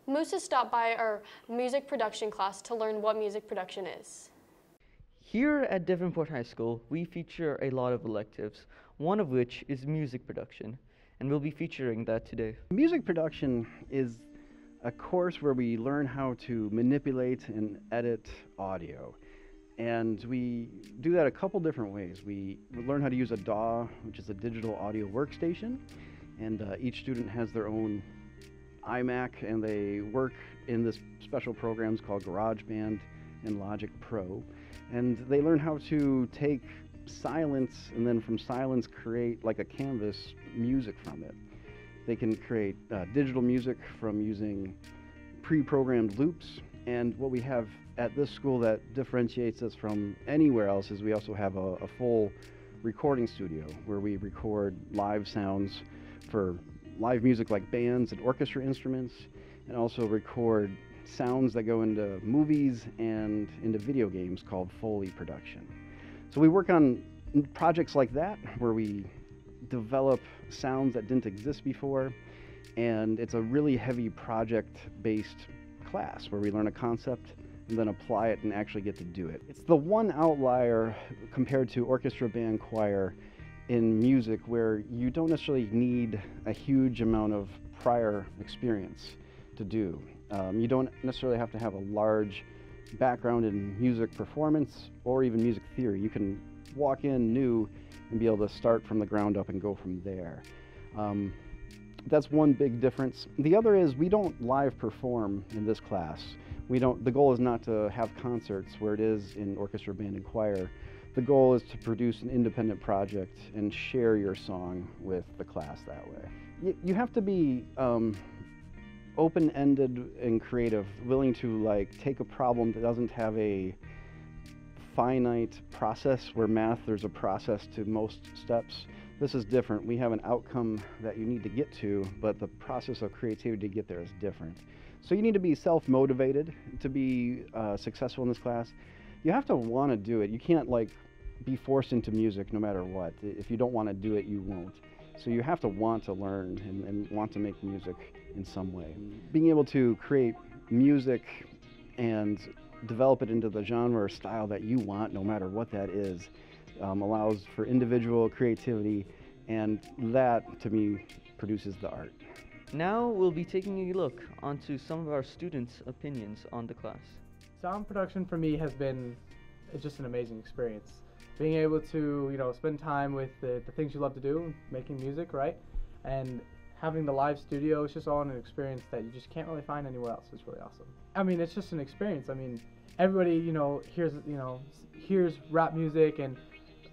Musa stopped by our music production class to learn what music production is. Here at Devonport High School, we feature a lot of electives, one of which is music production, and we'll be featuring that today. Music production is a course where we learn how to manipulate and edit audio. And we do that a couple different ways. We learn how to use a DAW, which is a digital audio workstation, and each student has their own iMac, and they work in this special programs called GarageBand and Logic Pro. And they learn how to take silence and then from silence create like a canvas music from it. They can create digital music from using pre-programmed loops. And what we have at this school that differentiates us from anywhere else is we also have a full recording studio where we record live sounds for live music like bands and orchestra instruments, and also record sounds that go into movies and into video games called Foley production. So we work on projects like that where we develop sounds that didn't exist before, and it's a really heavy project-based class where we learn a concept and then apply it and actually get to do it. It's the one outlier compared to orchestra, band, choir in music where you don't necessarily need a huge amount of prior experience to do. You don't necessarily have to have a large background in music performance or even music theory. You can walk in new and be able to start from the ground up and go from there. That's one big difference. The other is we don't live perform in this class. The goal is not to have concerts where it is in orchestra, band, and choir. The goal is to produce an independent project and share your song with the class that way. You have to be open-ended and creative, willing to like take a problem that doesn't have a finite process. Where math, there's a process to most steps. This is different. We have an outcome that you need to get to, but the process of creativity to get there is different. So you need to be self-motivated to be successful in this class. You have to want to do it. You can't like be forced into music no matter what. If you don't want to do it, you won't. So you have to want to learn and want to make music in some way. Being able to create music and develop it into the genre or style that you want, no matter what that is, allows for individual creativity, and that, to me, produces the art. Now we'll be taking a look onto some of our students' opinions on the class. Sound production for me has been just an amazing experience. Being able to, spend time with the things you love to do, making music, right? And having the live studio, it's just all an experience that you just can't really find anywhere else. It's really awesome. I mean, it's just an experience. I mean, everybody, hears rap music, and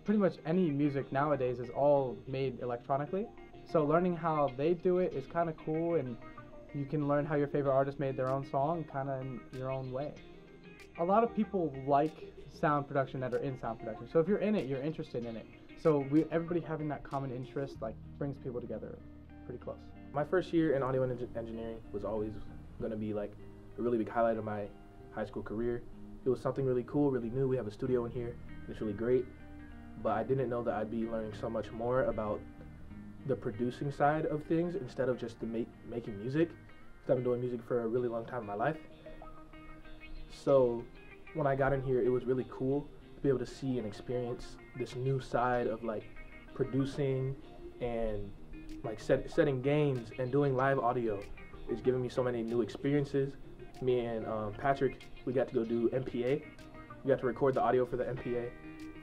pretty much any music nowadays is all made electronically. So learning how they do it is kind of cool, and you can learn how your favorite artist made their own song kind of in your own way. A lot of people like sound production that are in sound production. So if you're in it, you're interested in it. So everybody having that common interest brings people together pretty close. My first year in audio engineering was always going to be like a really big highlight of my high school career. It was something really cool, really new. We have a studio in here, and it's really great. But I didn't know that I'd be learning so much more about the producing side of things instead of just the making music. Because I've been doing music for a really long time in my life. So when I got in here, it was really cool to be able to see and experience this new side of producing and setting games and doing live audio. It's given me so many new experiences. Me and Patrick, we got to go do MPA. We got to record the audio for the MPA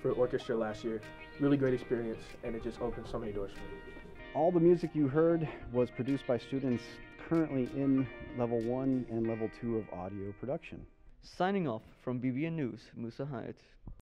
for orchestra last year. Really great experience, and it just opened so many doors for me. All the music you heard was produced by students currently in Level 1 and Level 2 of audio production. Signing off from BBN News, Musa Hyatt.